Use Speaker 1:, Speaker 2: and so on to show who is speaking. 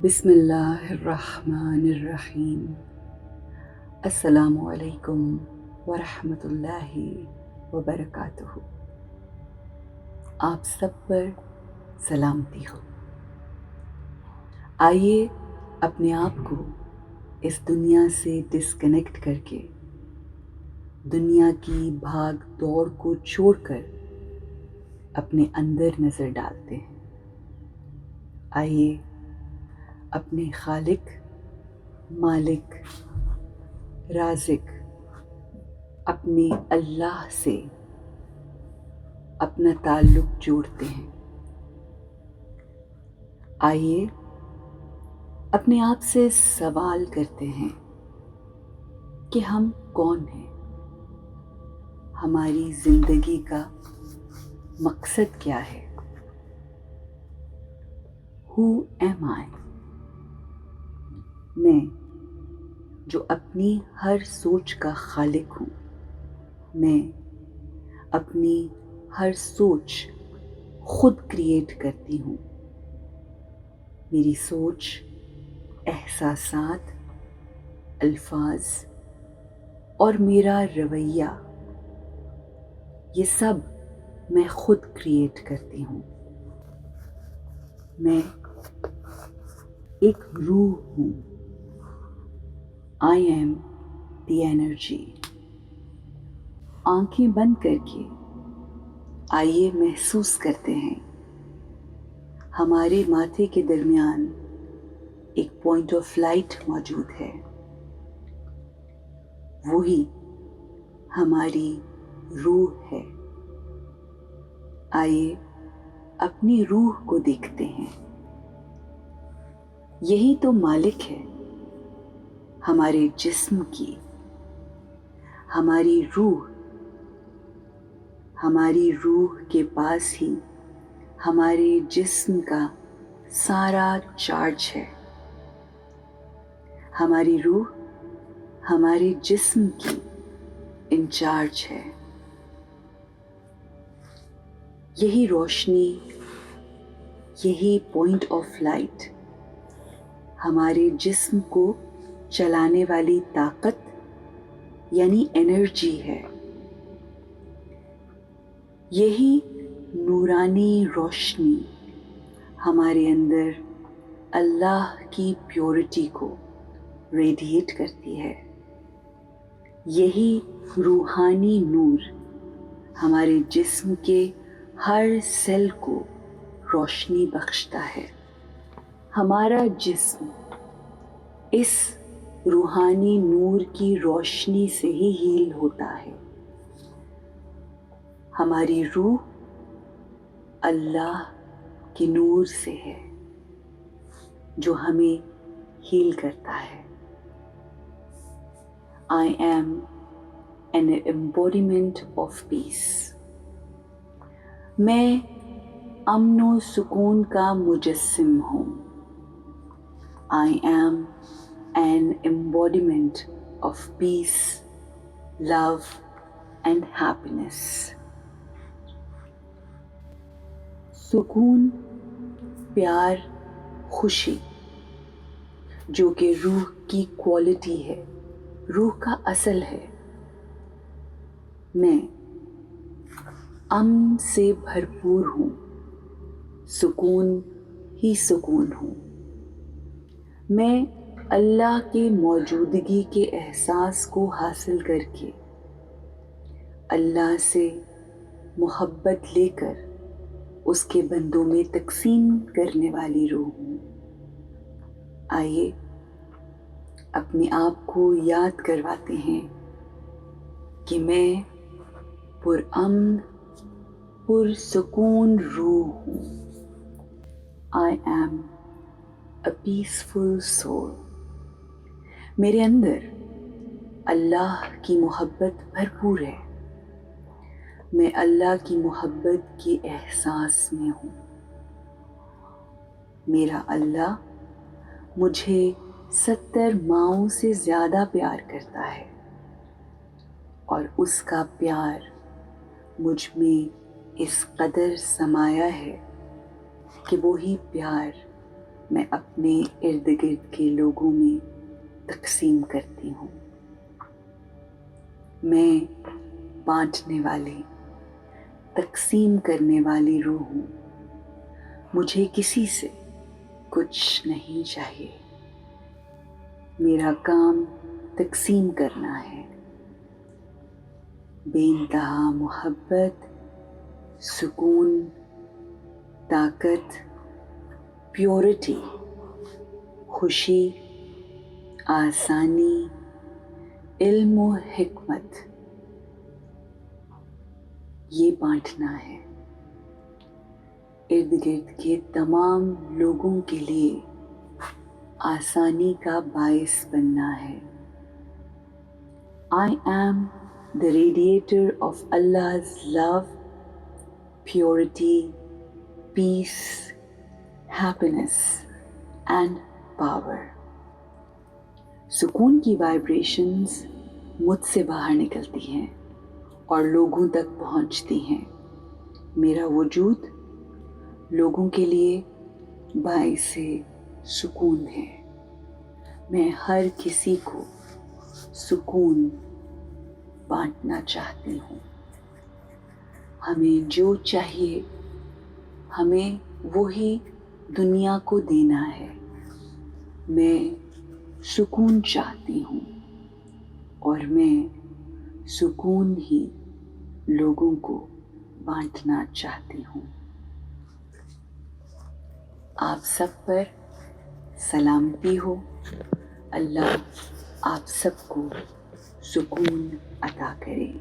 Speaker 1: بسم اللہ الرحمن الرحیم۔ السلام علیکم ورحمۃ اللہ وبرکاتہ۔ آپ سب پر سلامتی ہو۔ آئیے اپنے آپ کو اس دنیا سے ڈسکنیکٹ کر کے دنیا کی بھاگ دوڑ کو چھوڑ کر اپنے اندر نظر ڈالتے ہیں۔ آئیے اپنے خالق، مالک، رازق، اپنے اللہ سے اپنا تعلق جوڑتے ہیں۔ آئیے اپنے آپ سے سوال کرتے ہیں کہ ہم کون ہیں، ہماری زندگی کا مقصد کیا ہے۔ Who am I؟ میں جو اپنی ہر سوچ کا خالق ہوں، میں اپنی ہر سوچ خود کریٹ کرتی ہوں۔ میری سوچ، احساسات، الفاظ اور میرا رویہ، یہ سب میں خود کریٹ کرتی ہوں۔ میں ایک روح ہوں۔ I am the energy۔ آنکھیں بند کر کے آئیے محسوس کرتے ہیں ہمارے ماتھے کے درمیان ایک پوائنٹ آف لائٹ موجود ہے۔ وہی ہماری روح ہے۔ آئیے اپنی روح کو دیکھتے ہیں۔ یہی تو مالک ہے ہمارے جسم کی۔ ہماری روح کے پاس ہی ہمارے جسم کا سارا چارج ہے۔ ہماری روح ہمارے جسم کی انچارج ہے۔ یہی روشنی، یہی پوائنٹ آف لائٹ ہمارے جسم کو چلانے والی طاقت یعنی انرجی ہے۔ یہی نورانی روشنی ہمارے اندر اللہ کی پیورٹی کو ریڈیٹ کرتی ہے۔ یہی روحانی نور ہمارے جسم کے ہر سیل کو روشنی بخشتا ہے۔ ہمارا جسم اس روحانی نور کی روشنی سے ہی ہیل ہوتا ہے۔ ہماری روح اللہ کے نور سے ہے جو ہمیں ہیل کرتا ہے۔ I am an embodiment of peace۔ میں امن و سکون کا مجسم ہوں۔ I am an embodiment of peace, love and happiness۔ سکون، پیار، خوشی جو کہ روح کی کوالٹی ہے، روح کا اصل ہے۔ میں امن سے بھرپور ہوں، سکون ہی سکون ہوں۔ میں اللہ کی موجودگی کے احساس کو حاصل کر کے اللہ سے محبت لے کر اس کے بندوں میں تقسیم کرنے والی روح ہوں۔ آئیے اپنے آپ کو یاد کرواتے ہیں کہ میں پرامن، پرسکون روح ہوں۔ I am a peaceful soul۔ میرے اندر اللہ کی محبت بھرپور ہے۔ میں اللہ کی محبت کے احساس میں ہوں۔ میرا اللہ مجھے 70 ماؤں سے زیادہ پیار کرتا ہے، اور اس کا پیار مجھ میں اس قدر سمایا ہے کہ وہی پیار میں اپنے ارد گرد کے لوگوں میں تقسیم کرتی ہوں۔ میں بانٹنے والی، تقسیم کرنے والی روح ہوں۔ مجھے کسی سے کچھ نہیں چاہیے، میرا کام تقسیم کرنا ہے۔ بے انتہا محبت، سکون، طاقت، پیورٹی، خوشی، آسانی، علم و حکمت، یہ بانٹنا ہے۔ ارد گرد کے تمام لوگوں کے لیے آسانی کا باعث بننا ہے۔ I am the radiator of Allah's love, purity, peace, happiness and power۔ سکون کی وائبریشنز مجھ سے باہر نکلتی ہیں اور لوگوں تک پہنچتی ہیں۔ میرا وجود لوگوں کے لیے باعث سکون ہے۔ میں ہر کسی کو سکون بانٹنا چاہتی ہوں۔ ہمیں جو چاہیے ہمیں وہی دنیا کو دینا ہے۔ میں سکون چاہتی ہوں اور میں سکون ہی لوگوں کو بانٹنا چاہتی ہوں۔ آپ سب پر سلامتی ہو۔ اللہ آپ سب کو سکون عطا کرے۔